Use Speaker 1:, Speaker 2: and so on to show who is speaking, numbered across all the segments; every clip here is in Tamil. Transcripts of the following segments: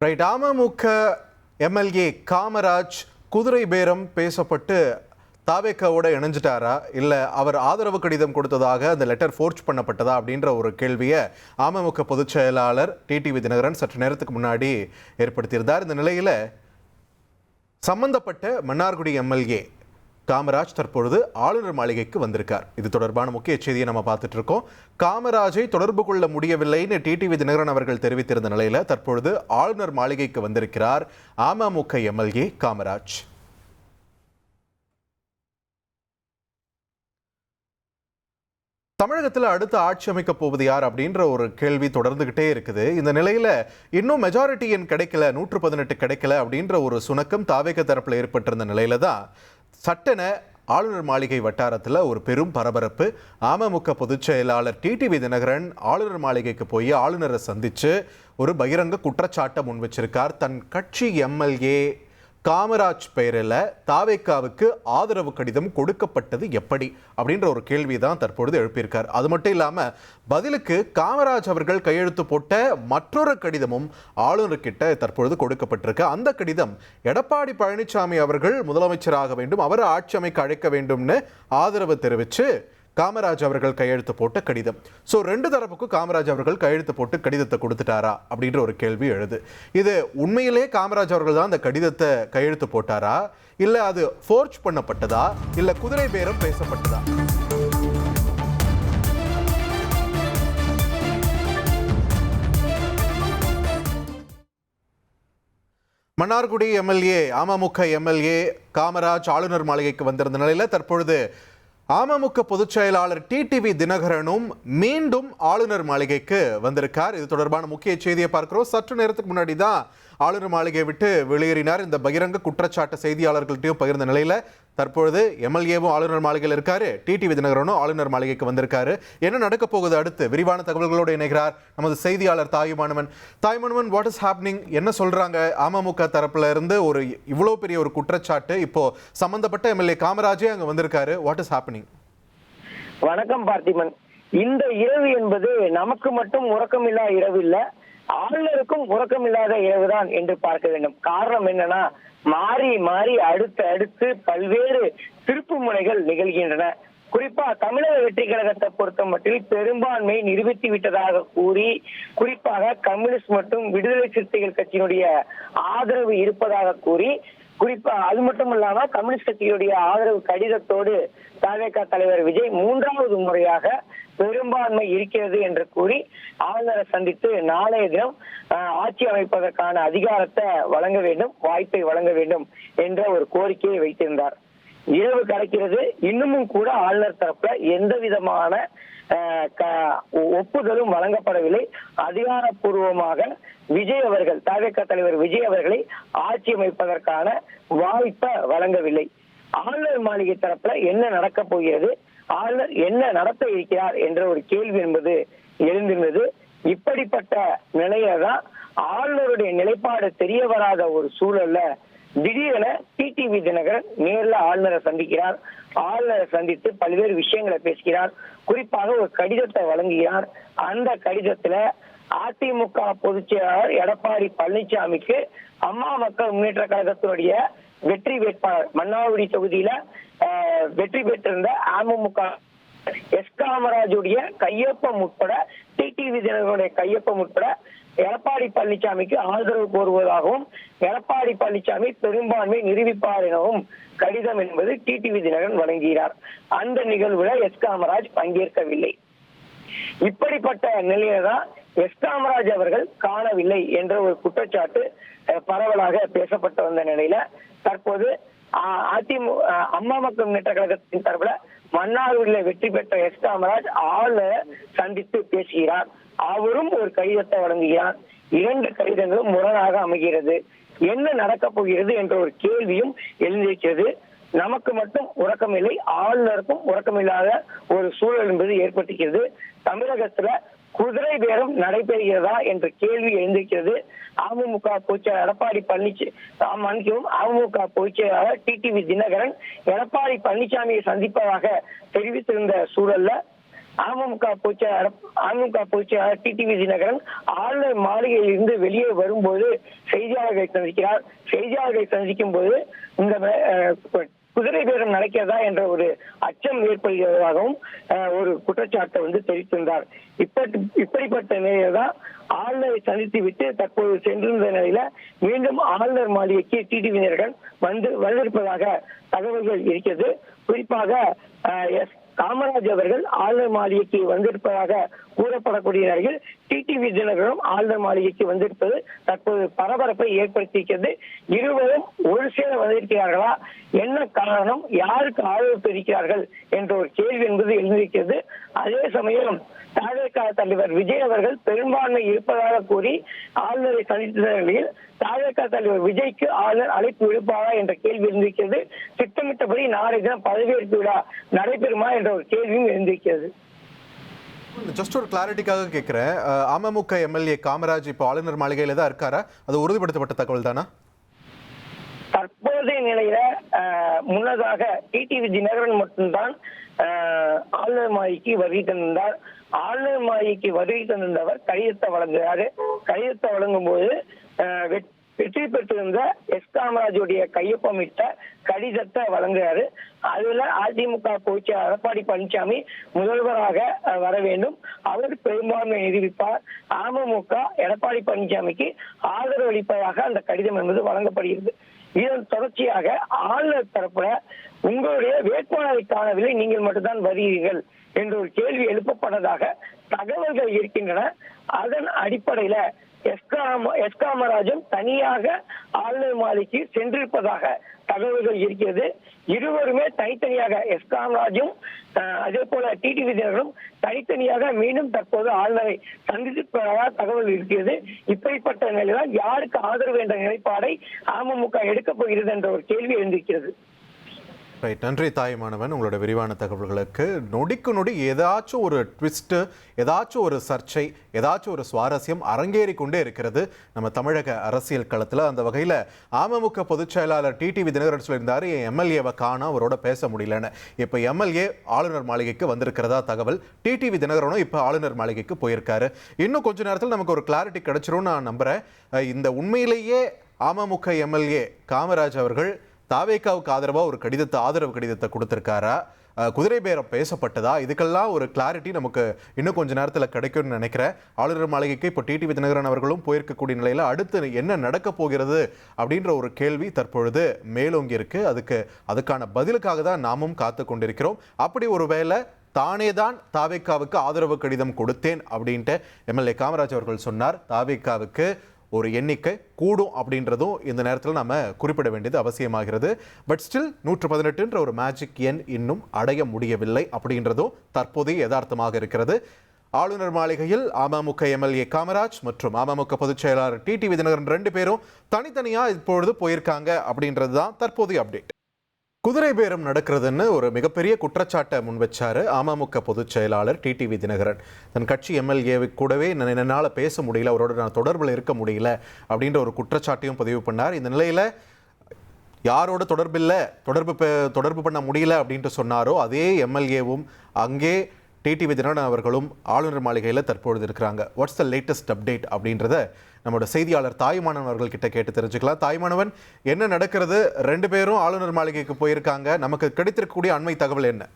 Speaker 1: ரைட். அமமுக எம்எல்ஏ காமராஜ் குதிரை பேரம் பேசப்பட்டு தாவேக்காவோட இணைஞ்சிட்டாரா, இல்லை அவர் ஆதரவு கடிதம் கொடுத்ததாக அந்த லெட்டர் ஃபோர்ஜ் பண்ணப்பட்டதா அப்படின்ற ஒரு கேள்வியை அமமுக பொதுச் செயலாளர் டிடிவி தினகரன் சற்று நேரத்துக்கு முன்னாடி ஏற்படுத்தியிருந்தார். இந்த நிலையில் சம்பந்தப்பட்ட மன்னார்குடி எம்எல்ஏ காமராஜ் தற்பொழுது ஆளுநர் மாளிகைக்கு வந்திருக்கார். இது தொடர்பான முக்கிய செய்தியை நம்ம பார்த்துட்டு இருக்கோம். காமராஜை தொடர்பு கொள்ள முடியவில்லைன்னு டிடிவி தினகரன் அவர்கள் தெரிவித்திருந்த நிலையில தற்பொழுது ஆளுநர் மாளிகைக்கு வந்திருக்கிறார் அமமுக எம்எல்ஏ காமராஜ். தமிழகத்தில் அடுத்து ஆட்சி அமைக்க போவது யார் அப்படின்ற ஒரு கேள்வி தொடர்ந்துகிட்டே இருக்குது. இந்த நிலையில இன்னும் மெஜாரிட்டி எண் கிடைக்கல, 118 கிடைக்கல அப்படின்ற ஒரு சுணக்கம் தாவேக தரப்புல ஏற்பட்டிருந்த நிலையில தான் சட்டென ஆளுநர் மாளிகை வட்டாரத்தில் ஒரு பெரும் பரபரப்பு. அமமுக பொதுச் செயலாளர் டிடிவி தினகரன் ஆளுநர் மாளிகைக்கு போய் ஆளுநரை சந்திச்சு ஒரு பகிரங்க குற்றச்சாட்டை முன் வச்சிருக்கார். தன் கட்சி எம்எல்ஏ காமராஜ் பெயரில் தாவேக்காவுக்கு ஆதரவு கடிதம் கொடுக்கப்பட்டது எப்படி அப்படின்ற ஒரு கேள்வி தான் தற்பொழுது எழுப்பியிருக்கார். அது மட்டும் இல்லாமல் பதிலுக்கு காமராஜ் அவர்கள் கையெழுத்து போட்ட மற்றொரு கடிதமும் ஆளுநர்கிட்ட தற்பொழுது கொடுக்கப்பட்டிருக்கு. அந்த கடிதம் எடப்பாடி பழனிசாமி அவர்கள் முதலமைச்சராக வேண்டும், அவரை ஆட்சி அமைக்க அழைக்க வேண்டும்னு ஆதரவு தெரிவித்து காமராஜ் அவர்கள் கையெழுத்து போட்ட கடிதம். ஸோ ரெண்டு தரப்புக்கும் காமராஜ் அவர்கள் கையெழுத்து போட்டு கடிதத்தை கொடுத்துட்டாரா அப்படின்ற ஒரு கேள்வி எழுது. இது உண்மையிலே காமராஜ் அவர்கள் தான் அந்த கடிதத்தை கையெழுத்து போட்டாரா, இல்லை அது ஃபோர்ஜ் பண்ணப்பட்டதா, இல்லை குதிரை பேரம் பேசப்பட்டதா? மன்னார்குடி எம்எல்ஏ அமமுக எம்எல்ஏ காமராஜ் ஆளுநர் மாளிகைக்கு வந்திருந்த நிலையில் தற்பொழுது அமமுக பொதுச் செயலாளர் டிடிவி தினகரனும் மீண்டும் ஆளுநர் மாளிகைக்கு வந்திருக்கார். இது தொடர்பான முக்கிய செய்தியை பார்க்கிறோம். சற்று நேரத்துக்கு முன்னாடி தான் ஆளுநர் மாளிகையை விட்டு வெளியேறினார். இந்த பகிரங்க குற்றச்சாட்டு செய்தியாளர்கள்ட்டையும் பகிர்ந்த நிலையில தற்பொழுது எம்எல்ஏவும் ஆளுநர் மாளிகையில் இருக்காரு, டிடிவி தினகரனும் ஆளுநர் மாளிகைக்கு வந்திருக்காரு. என்ன நடக்க போகுது அடுத்து விரிவான தகவல்களோடு இணைகிறார் நமது செய்தியாளர் Thayumanavan. Thayumanavan, what is happening? என்ன சொல்றாங்க அமமுக தரப்புல இருந்து? ஒரு இவ்வளவு பெரிய ஒரு குற்றச்சாட்டு, இப்போ சம்பந்தப்பட்ட எம்எல்ஏ காமராஜே அங்க வந்திருக்காரு. What is happening?
Speaker 2: வணக்கம் பார்த்திபன். இந்த இரவு என்பது நமக்கு மட்டும் உறக்கமில்லா இரவு இல்ல, ஆளுநருக்கும் உறக்கமில்லாத இரவுதான் என்று பார்க்க வேண்டும். காரணம் என்னன்னா, மாறி மாறி அடுத்து பல்வேறு திருப்பு முனைகள் நிகழ்கின்றன. குறிப்பா தமிழக வெற்றி கழகத்தை பொறுத்த மட்டில் பெரும்பான்மை நிரூபித்து விட்டதாக கூறி, குறிப்பாக கம்யூனிஸ்ட் மற்றும் விடுதலை சிறுத்தைகள் கட்சியினுடைய ஆதரவு இருப்பதாக கூறி, குறிப்பா அது மட்டும் இல்லாம கம்யூனிஸ்ட் கட்சியுடைய ஆதரவு கடிதத்தோடு தவேக தலைவர் விஜய் 3வது முறையாக பெரும்பான்மை இருக்கிறது என்று கூறி ஆளுநரை சந்தித்து நாளைய தினம் ஆட்சி அமைப்பதற்கான அதிகாரத்தை வழங்க வேண்டும், வாய்ப்பை வழங்க வேண்டும் என்ற ஒரு கோரிக்கையை வைத்திருந்தார். இரவு கிடைக்கிறது, இன்னமும் கூட ஆளுநர் தரப்புல எந்த விதமான ஒப்புதலும் வழங்கப்படவில்லை. அதிகாரப்பூர்வமாக விஜய் அவர்கள், தவேக தலைவர் விஜய் அவர்களை ஆட்சி அமைப்பதற்கான வாய்ப்பை வழங்கவில்லை. ஆளுநர் மாளிகை தரப்புல என்ன நடக்க போகிறது, ஆளுநர் என்ன நடத்த இருக்கிறார் என்ற ஒரு கேள்வி என்பது எழுந்திருந்தது. இப்படிப்பட்ட நிலையில தான் ஆளுநருடைய நிலைப்பாடு தெரிய வராத ஒரு சூழல்ல திடீரென டிடிவி தினகரன் நேர்ல ஆளுநரை சந்திக்கிறார். ஆளுநரை சந்தித்து பல்வேறு விஷயங்களை பேசுகிறார். குறிப்பாக ஒரு கடிதத்தை வழங்குகிறார். அந்த கடிதத்துல அதிமுக பொதுச் செயலாளர் எடப்பாடி பழனிசாமிக்கு அம்மா மக்கள் முன்னேற்ற கழகத்தினுடைய வெற்றி வேட்பாளர் மன்னார்குடி தொகுதியில வெற்றி பெற்றிருந்த அமமுக எஸ் காமராஜுடைய கையொப்பம் உட்பட, டிடிவி தினகரனுடைய கையொப்பம் உட்பட எடப்பாடி பழனிசாமிக்கு ஆதரவு கோருவதாகவும், எடப்பாடி பழனிசாமி பெரும்பான்மை நிரூபிப்பார் எனவும் கடிதம் என்பது டிடிவி தினகரன் வழங்குகிறார். அந்த நிகழ்வுல எஸ் காமராஜ் பங்கேற்கவில்லை. இப்படிப்பட்ட நிலையில தான் எஸ் காமராஜ் அவர்கள் காணவில்லை என்ற ஒரு குற்றச்சாட்டு பரவலாக பேசப்பட்டு வந்த நிலையில தற்போது அதிமுக அம்மா மக்கள் முன்னேற்ற கழகத்தின் தரப்புல மன்னார்குடியில் வெற்றி பெற்ற எஸ் காமராஜ் ஆளுநரை சந்தித்து பேசுகிறார். அவரும் ஒரு கடிதத்தை வழங்குகிறார். 2 கடிதங்களும் முரணாக அமைகிறது. என்ன நடக்க போகிறது என்ற ஒரு கேள்வியும் எழுந்திருக்கிறது. நமக்கு மட்டும் உறக்கமில்லை, ஆளுநருக்கும் உறக்கமில்லாத ஒரு சூழல் என்பது ஏற்பட்டிருக்கிறது. தமிழகத்துல குதிரை பேரம் நடைபெறுகிறதா என்ற கேள்வி எழுந்திருக்கிறது. அமமுக பொதுச்செயலாளர் எடப்பாடி அமமுக பொதுச்செயலாளர் டிடிவி தினகரன் எடப்பாடி பழனிசாமியை சந்திப்பதாக தெரிவித்திருந்த சூழல்ல அமமுக பொதுச்செயலாளர் டிடிவி தினகரன் ஆளுநர் மாளிகையில் இருந்து வெளியே வரும்போது செய்தியாளர்களை சந்திக்கிறார். செய்தியாளர்களை சந்திக்கும் போது இந்த குதிரை பேரம் நடக்கிறதா என்ற ஒரு அச்சம் ஏற்படுகிறதாகவும் ஒரு குற்றச்சாட்டை தெரிவித்திருந்தார். இப்படிப்பட்ட நிலையில தான் ஆளுநரை சந்தித்து விட்டு தற்போது சென்றிருந்த நிலையில மீண்டும் ஆளுநர் மாளிகைக்கு டிடிவி தினகரன் வந்திருப்பதாக தகவல்கள் இருக்கிறது. குறிப்பாக எஸ் காமராஜ் அவர்கள் ஆளுநர் மாளிகைக்கு வந்திருப்பதாக கூறப்படக்கூடிய நிலையில் டிடிவி தினகரனும் ஆளுநர் மாளிகைக்கு வந்திருப்பது தற்போது பரபரப்பை ஏற்படுத்தியிருக்கிறது. இருவரும் ஒரு சேர வந்திருக்கிறார்களா, என்ன காரணம், யாருக்கு ஆதரவு தெரிவிக்கிறார்கள் என்ற ஒரு கேள்வி என்பது எழுந்திருக்கிறது. அதே சமயம் தாவேகா தலைவர் விஜய் அவர்கள் பெரும்பான்மை இருப்பதாக கூறி ஆளுநரை சந்தித்த நிலையில் தாவேகா தலைவர் விஜய்க்கு ஆளுநர் அழைப்பு விடுப்பாரா என்ற கேள்வி எழுந்திருக்கிறது. திட்டமிட்டபடி நாளை தினம் பதவியேற்பு விழா நடைபெறுமா என்ற ஒரு கேள்வியும் எழுந்திருக்கிறது.
Speaker 1: ஜஸ்ட் ஒரு கிளாரிட்டிக்காக கேட்கிறேன், அமமுக எம்எல்ஏ காமராஜ் இப்போ ஆளுநர் மாளிகையில தான் இருக்காரா? அது உறுதிப்படுத்தப்பட்ட தகவல் தானா?
Speaker 2: தற்போதைய நிலையில முன்னதாக டிடிவி தினகரன் மட்டும்தான் ஆளுநர் மாளிகைக்கு வருகை தந்திருந்தார். ஆளுநர் மாளிகைக்கு வருகை தந்திருந்தவர் கடிதத்தை வழங்குகிறாரு. கடிதத்தை வழங்கும் போது வெற்றி பெற்றிருந்த எஸ் காமராஜுடைய கையொப்பமிட்ட கடிதத்தை வழங்குகிறாரு. அதுல அதிமுக பொதுச்செயலாளர் எடப்பாடி பழனிசாமி முதல்வராக வர வேண்டும், அவர் பெரும்பான்மை நிரூபிப்பார், அமமுக எடப்பாடி பழனிசாமிக்கு ஆதரவு அளிப்பதாக அந்த கடிதம் என்பது வழங்கப்படுகிறது. இதன் தொடர்ச்சியாக ஆளுநர் தரப்புல உங்களுடைய வேட்பாளரை காணவில்லை, நீங்கள் மட்டும்தான் வருகிறீர்கள் என்ற ஒரு கேள்வி எழுப்பப்பட்டதாக தகவல்கள் இருக்கின்றன. அதன் அடிப்படையில எஸ் காமராஜும் தனியாக ஆளுநர் மாளிகைக்கு சென்றிருப்பதாக தகவல்கள் இருக்கிறது. இருவருமே தனித்தனியாக எஸ் காமராஜும் அதே போல டிடிவி தினகரனும் தனித்தனியாக மீண்டும் தற்போது ஆளுநரை சந்தித்திருப்பதாக தகவல் இருக்கிறது. இப்படிப்பட்ட நிலையில் யாருக்கு ஆதரவு என்ற நிலைப்பாடை அமமுக எடுக்கப் போகிறது என்ற ஒரு கேள்வி எழுந்திருக்கிறது.
Speaker 1: ரைட், நன்றி தாய்மானவன் உங்களோட விரிவான தகவல்களுக்கு. நொடிக்கு நொடி ஏதாச்சும் ஒரு ட்விஸ்ட், ஏதாச்சும் ஒரு சர்ச்சை, ஏதாச்சும் ஒரு சுவாரஸ்யம் அரங்கேறி கொண்டே இருக்கிறது நம்ம தமிழக அரசியல் களத்தில். அந்த வகையில் அமமுக பொதுச் செயலாளர் டிடிவி தினகரன் சொல்லியிருந்தார், என் எம்எல்ஏவை காணோம், அவரோட பேச முடியலன்னு. இப்போ எம்எல்ஏ ஆளுநர் மாளிகைக்கு வந்திருக்கிறதா தகவல். டிடிவி தினகரனும் இப்போ ஆளுநர் மாளிகைக்கு போயிருக்காரு. இன்னும் கொஞ்ச நேரத்தில் நமக்கு ஒரு கிளாரிட்டி கிடைச்சிரும் நான் நம்புகிறேன். இந்த உண்மையிலேயே அமமுக எம்எல்ஏ காமராஜ் அவர்கள் தாவேகாவுக்கு ஆதரவாக ஒரு ஆதரவு கடிதத்தை கொடுத்திருக்காரா, குதிரை பேரம் பேசப்பட்டதா, இதுக்கெல்லாம் ஒரு கிளாரிட்டி நமக்கு இன்னும் கொஞ்ச நேரத்தில் கிடைக்கும்னு நினைக்கிறேன். ஆளுநர் மாளிகைக்கு இப்போ டிடிவி தினகரன் அவர்களும் போயிருக்கக்கூடிய நிலையில் அடுத்து என்ன நடக்க போகிறது அப்படின்ற ஒரு கேள்வி தற்பொழுது மேலோங்கி இருக்கு. அதுக்கான பதிலுக்காக தான் நாமும் காத்து கொண்டிருக்கிறோம். அப்படி ஒரு வேளை தானே தான் தாவேகாவுக்கு ஆதரவு கடிதம் கொடுத்தேன் அப்படின்ட்டு எம்எல்ஏ காமராஜ் அவர்கள் சொன்னார். தாவேகாவுக்கு ஒரு எண்ணிக்கை கூடும் அப்படின்றதும் இந்த நேரத்தில் நம்ம குறிப்பிட வேண்டியது அவசியமாகிறது. பட் ஸ்டில் 118 ஒரு மேஜிக் எண் இன்னும் அடைய முடியவில்லை அப்படின்றதும் தற்போதைய யதார்த்தமாக இருக்கிறது. ஆளுநர் மாளிகையில் அமமுக எம்எல்ஏ காமராஜ் மற்றும் அமமுக பொதுச் செயலாளர் டிடிவி தினகரன் 2 பேரும் தனித்தனியாக இப்பொழுது போயிருக்காங்க அப்படின்றது தான் தற்போதைய அப்டேட். குதிரை பேரம் நடக்கிறதுன்னு ஒரு மிகப்பெரிய குற்றச்சாட்டை முன் வச்சாரு அமமுக பொதுச் செயலாளர் டிடிவி தினகரன். தன் கட்சி எம்எல்ஏவை கூடவே என்னால் பேச முடியல, அவரோட நான் தொடர்பில் இருக்க முடியல அப்படின்ற ஒரு குற்றச்சாட்டையும் பதிவு பண்ணார். இந்த நிலையில் யாரோட தொடர்பு பண்ண முடியல அப்படின்ட்டு சொன்னாரோ அதே எம்எல்ஏவும் அங்கே டிடிவி தினகரன் அவர்களும் ஆளுநர் மாளிகையில் தற்பொழுது இருக்கிறாங்க. வாட்ஸ் த லேட்டஸ்ட் அப்டேட் அப்படின்றத நம்மளோட செய்தியாளர் தாய்மானவன் அவர்கள் கிட்ட கேட்டு தெரிஞ்சுக்கலாம். தாய்மானவன், என்ன நடக்கிறது? 2 பேரும் ஆளுநர் மாளிகைக்கு போயிருக்காங்க. நமக்கு கிடைத்திருக்கக்கூடிய அண்மை தகவல் என்ன?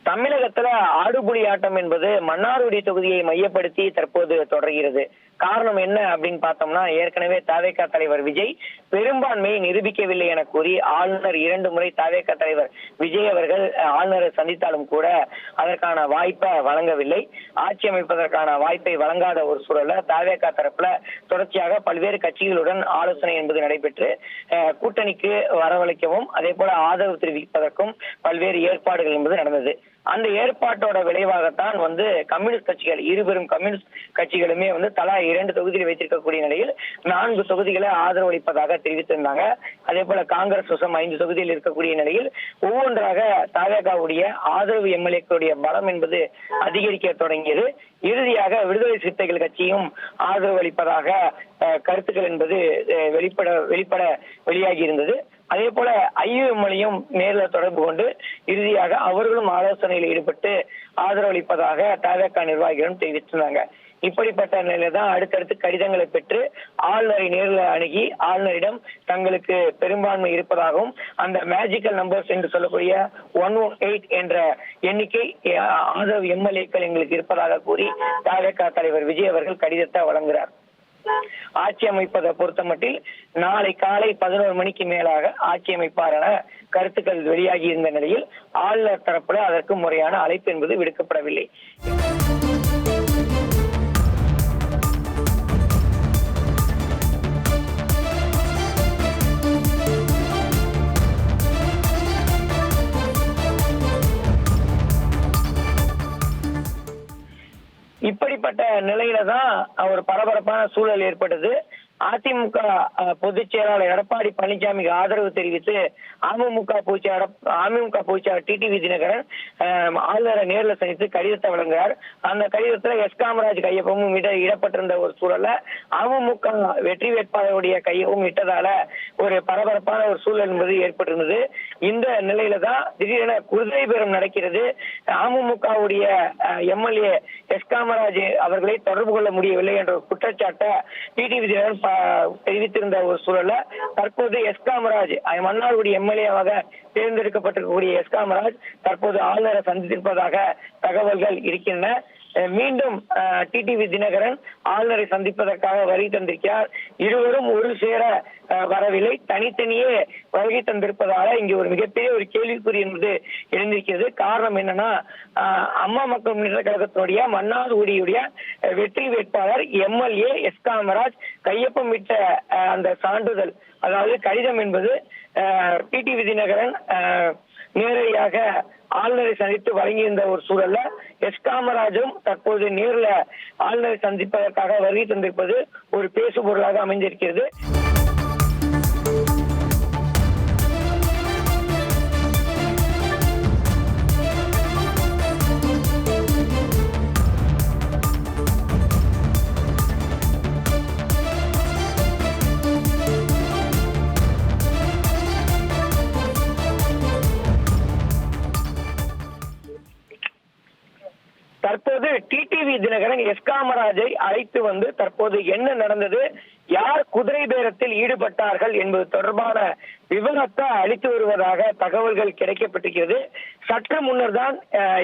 Speaker 2: தமிழகத்துல ஆடுபுலி ஆட்டம் என்பது மன்னார்குடி தொகுதியை மையப்படுத்தி தற்போது தொடர்கிறது. காரணம் என்ன அப்படின்னு பார்த்தோம்னா, ஏற்கனவே தாவேகா தலைவர் விஜய் பெரும்பான்மையை நிரூபிக்கவில்லை என கூறி ஆளுநர் 2 முறை தாவேகா தலைவர் விஜய் அவர்கள் ஆளுநரை சந்தித்தாலும் கூட அதற்கான வாய்ப்பை வழங்கவில்லை. ஆட்சி அமைப்பதற்கான வாய்ப்பை வழங்காத ஒரு சூழல்ல தாவேகா தரப்புல தொடர்ச்சியாக பல்வேறு கட்சிகளுடன் ஆலோசனை என்பது நடைபெற்று கூட்டணிக்கு வரவழைக்கவும் அதே போல ஆதரவு தெரிவிப்பதற்கும் பல்வேறு ஏற்பாடுகள் என்பது நடந்தது. அந்த ஏற்பாட்டோட விளைவாகத்தான் கம்யூனிஸ்ட் கட்சிகள், இருபெரும் கம்யூனிஸ்ட் கட்சிகளுமே தலா 2 தொகுதியில் வைத்திருக்கக்கூடிய நிலையில் 4 தொகுதிகளை ஆதரவு அளிப்பதாக தெரிவித்திருந்தாங்க. அதே போல காங்கிரஸ் 5 தொகுதியில் இருக்கக்கூடிய நிலையில் ஒவ்வொன்றாக தாவேகாவுடைய ஆதரவு எம்எல்ஏக்களுடைய பலம் என்பது அதிகரிக்க தொடங்கியது. இறுதியாக விடுதலை சிறுத்தைகள் கட்சியும் ஆதரவு அளிப்பதாக கருத்துக்கள் என்பது வெளிப்பட வெளியாகி இருந்தது. அதே போல ஐயுஎம்எல்லையும் நேரில் தொடர்பு கொண்டு இறுதியாக அவர்களும் ஆலோசனையில் ஈடுபட்டு ஆதரவளிப்பதாக தவேகா நிர்வாகிகளும் தெரிவித்திருந்தாங்க. இப்படிப்பட்ட நிலையில தான் அடுத்தடுத்து கடிதங்களை பெற்று ஆளுநரை நேரில் அணுகி ஆளுநரிடம் தங்களுக்கு பெரும்பான்மை இருப்பதாகவும் அந்த மேஜிக்கல் நம்பர்ஸ் என்று சொல்லக்கூடிய 118 என்ற எண்ணிக்கை ஆதரவு எம்எல்ஏக்கள் எங்களுக்கு இருப்பதாக கூறி தவேகா தலைவர் விஜய் அவர்கள் கடிதத்தை வழங்குகிறார். ஆட்சி அமைப்பதை பொறுத்தமட்டில் நாளை காலை 11 மணிக்கு மேலாக ஆட்சி அமைப்பார் என கருத்துக்கள் வெளியாகி இருந்த நிலையில் ஆளுநர் தரப்புல அதற்கு முறையான அழைப்பு என்பது விடுக்கப்படவில்லை. இப்படிப்பட்ட நிலையில தான் ஒரு பரபரப்பான சூழல் ஏற்பட்டது. அதிமுக பொதுச் செயலாளர் எடப்பாடி பழனிசாமிக்கு ஆதரவு தெரிவித்து அமமுக பொதுச்செயலாளர் டிடிவி தினகரன் ஆளுநரை நேரில் சந்தித்து கடிதத்தை வழங்குகிறார். அந்த கடிதத்துல எஸ் காமராஜ் கையொப்பமும் இடப்பட்டிருந்த ஒரு சூழல்ல அமமுக வெற்றி வேட்பாளருடைய கையொப்பம் இட்டதால ஒரு பரபரப்பான ஒரு சூழல் என்பது ஏற்பட்டிருந்தது. இந்த நிலையில தான் திடீரென குதிரை பேரம் நடக்கிறது. அமமுகவுடைய எம்எல்ஏ எஸ் காமராஜ் அவர்களை தொடர்பு கொள்ள முடியவில்லை என்ற ஒரு குற்றச்சாட்டை டிடிவி தினகரன் தெரிவித்திருந்த ஒரு சூழல்ல தற்போது எஸ் காமராஜ் மன்னார்குடி எம்எல்ஏவாக தேர்ந்தெடுக்கப்பட்டிருக்கக்கூடிய எஸ் காமராஜ் தற்போது ஆளுநரை சந்தித்திருப்பதாக தகவல்கள் இருக்கின்றன. மீண்டும் டிடிவி தினகரன் ஆளுநரை சந்திப்பதற்காக வருகை தந்திருக்கிறார். இருவரும் ஒரு சேர வரவில்லை, தனித்தனியே வருகை தந்திருப்பதால இங்கு ஒரு மிகப்பெரிய ஒரு கேள்விக்குறி என்பது எழுந்திருக்கிறது. காரணம் என்னன்னா, அம்மா மக்கள் முன்னேற்ற கழகத்தினுடைய மன்னார்குடியுடைய வெற்றி வேட்பாளர் எம்எல்ஏ எஸ் காமராஜ் கையொப்பமிட்ட அந்த சான்றிதழ், அதாவது கடிதம் என்பது டிடிவி தினகரன் நேரடியாக ஆளுநரை சந்தித்து வழங்கியிருந்த ஒரு சூழல்ல எஸ் காமராஜும் தற்போது நேரில் ஆளுநரை சந்திப்பதற்காக வருகை தந்திருப்பது ஒரு பேசு பொருளாக அமைந்திருக்கிறது. தற்போது டிடிவி தினகரன் எஸ் காமராஜை அழைத்து வந்து தற்போது என்ன நடந்தது, யார் குதிரை பேரத்தில் ஈடுபட்டார்கள் என்பது தொடர்பான விவரத்தை அளித்து வருவதாக தகவல்கள் கிடைக்கப்பட்டிருக்கிறது. சற்று முன்னர் தான்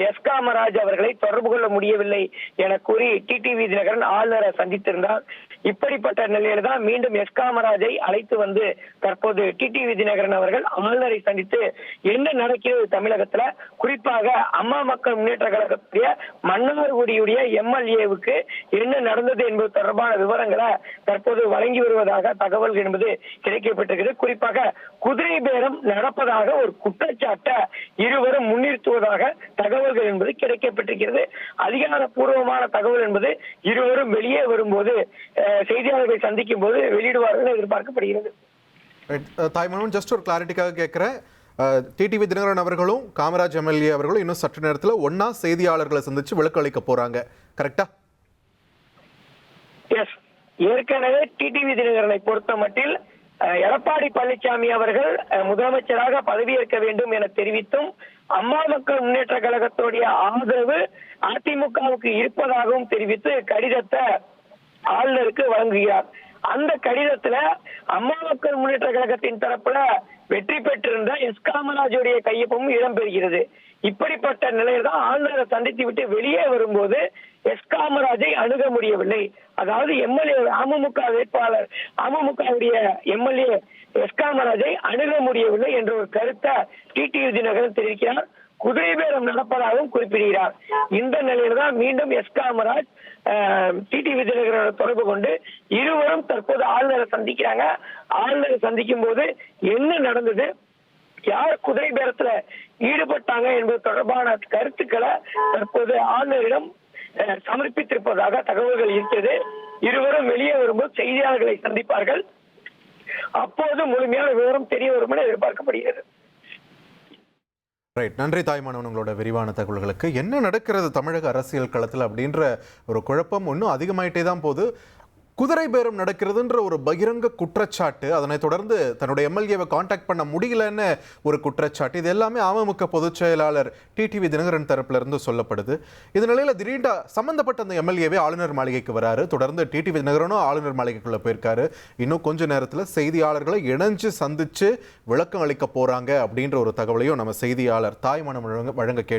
Speaker 2: எஸ் காமராஜ் அவர்களை தொடர்பு கொள்ள முடியவில்லை என கூறி டிடிவி தினகரன் ஆளுநரை சந்தித்திருந்தார். இப்படிப்பட்ட நிலையில தான் மீண்டும் எஸ் காமராஜை அழைத்து வந்து தற்போது டிடிவி தினகரன் அவர்கள் ஆளுநரை சந்தித்து என்ன நடக்கிறது தமிழகத்துல, குறிப்பாக அம்மா மக்கள் முன்னேற்ற கழகத்துடைய மன்னார்குடியுடைய எம்எல்ஏவுக்கு என்ன நடந்தது என்பது தொடர்பான விவரங்களை தற்போது வழங்கி வருவதாக தகவல் என்பது கிடைக்கப்பட்டிருக்கிறது. குறிப்பாக குதிரை பேரம் நடப்பதாக ஒரு குற்றச்சாட்டை இருவரும் முன்னிறுத்துவதாக தகவல்கள் என்பது கிடைக்கப்பட்டிருக்கிறது. அதிகாரப்பூர்வமான தகவல் என்பது இருவரும் வெளியே வரும்போது செய்தியாளர்களை சந்திக்கும் போது வெளியிடுவார்கள் எதிர்பார்க்கப்படுகிறது.
Speaker 1: தாய்மனு, ஜஸ்ட் ஒரு கிளாரிட்டிக்காக கேட்கிறேன், டிடிவி தினகரன் அவர்களும் காமராஜ் எம்எல்ஏ அவர்களும் இன்னும் சற்று நேரத்தில் ஒன்னா செய்தியாளர்களை சந்திச்சு விளக்கு அளிக்க போறாங்க, கரெக்டா?
Speaker 2: எஸ், ஏற்கனவே டிடிவி தினகரனை பொறுத்த மட்டில் எடப்பாடி பழனிசாமி அவர்கள் முதலமைச்சராக பதவியேற்க வேண்டும் என தெரிவித்தும் அம்மா மக்கள் முன்னேற்ற கழகத்துடைய ஆதரவு அதிமுகவுக்கு இருப்பதாகவும் தெரிவித்து கடிதத்தை ஆளுநருக்கு வழங்குகிறார். அந்த கடிதத்துல அம்மா மக்கள் முன்னேற்ற கழகத்தின் தரப்புல வெற்றி பெற்றிருந்த எஸ் காமராஜுடைய கையொப்பமும் இடம்பெறுகிறது. இப்படிப்பட்ட நிலையில் தான் ஆளுநரை சந்தித்து விட்டு வெளியே வரும்போது எஸ் காமராஜை அணுக முடியவில்லை. அதாவது எம்எல்ஏ அமமுக வேட்பாளர் அமமுகவுடைய எம்எல்ஏ எஸ் காமராஜை அணுக முடியவில்லை என்ற ஒரு கருத்தை டிடிவி தினகரன் தெரிவிக்கிறார். குதிரை பேரம் நடப்பதாகவும் குறிப்பிடுகிறார். இந்த நிலையில தான் மீண்டும் எஸ் காமராஜ் டிடிவி தினகரனை தொடர்பு கொண்டு இருவரும் தற்போது ஆளுநரை சந்திக்கிறாங்க. ஆளுநரை சந்திக்கும் போது என்ன நடந்தது, யார் குதிரை பேரத்துல ஈடுபட்டாங்க என்பது தொடர்பான கருத்துக்களை தற்போது ஆளுநரிடம் சமர்ப்பித்திருப்பதாக தகவல்கள் இருக்கிறது. இருவரும் வெளியே வரும்போது செய்தியாளர்களை சந்திப்பார்கள். அப்போது முழுமையான விவரம் தெரிய வரும் என எதிர்பார்க்கப்படுகிறது.
Speaker 1: ரைட், நன்றி தாய்மானவன், உங்களோட விரிவான தகவல்களுக்கு. என்ன நடக்கிறது தமிழக அரசியல் களத்தில் அப்படின்ற ஒரு குழப்பம் இன்னும் அதிகமாயிட்டே தான் போகுது. குதிரை பேரம் நடக்கிறதுன்ற ஒரு பகிரங்க குற்றச்சாட்டு, அதனைத் தொடர்ந்து தன்னுடைய எம்எல்ஏவை காண்டாக்ட் பண்ண முடியலன்னு ஒரு குற்றச்சாட்டு, இது எல்லாமே அமமுக பொதுச் செயலாளர் டிடிவி தினகரன் தரப்புல இருந்து சொல்லப்படுது. இந்த நிலையில திடீர்னு சம்பந்தப்பட்ட அந்த எம்எல்ஏவே ஆளுநர் மாளிகைக்கு வராரு. தொடர்ந்து டிடிவி தினகரனும் ஆளுநர் மாளிகைக்குள்ள போயிருக்காரு. இன்னும் கொஞ்ச நேரத்துல செய்தியாளர்களை இணைஞ்சு சந்திச்சு விளக்கம் அளிக்க போறாங்க அப்படின்ற ஒரு தகவலையும் நம்ம செய்தியாளர் தாய்மனம் வழங்க கேட்டோம்.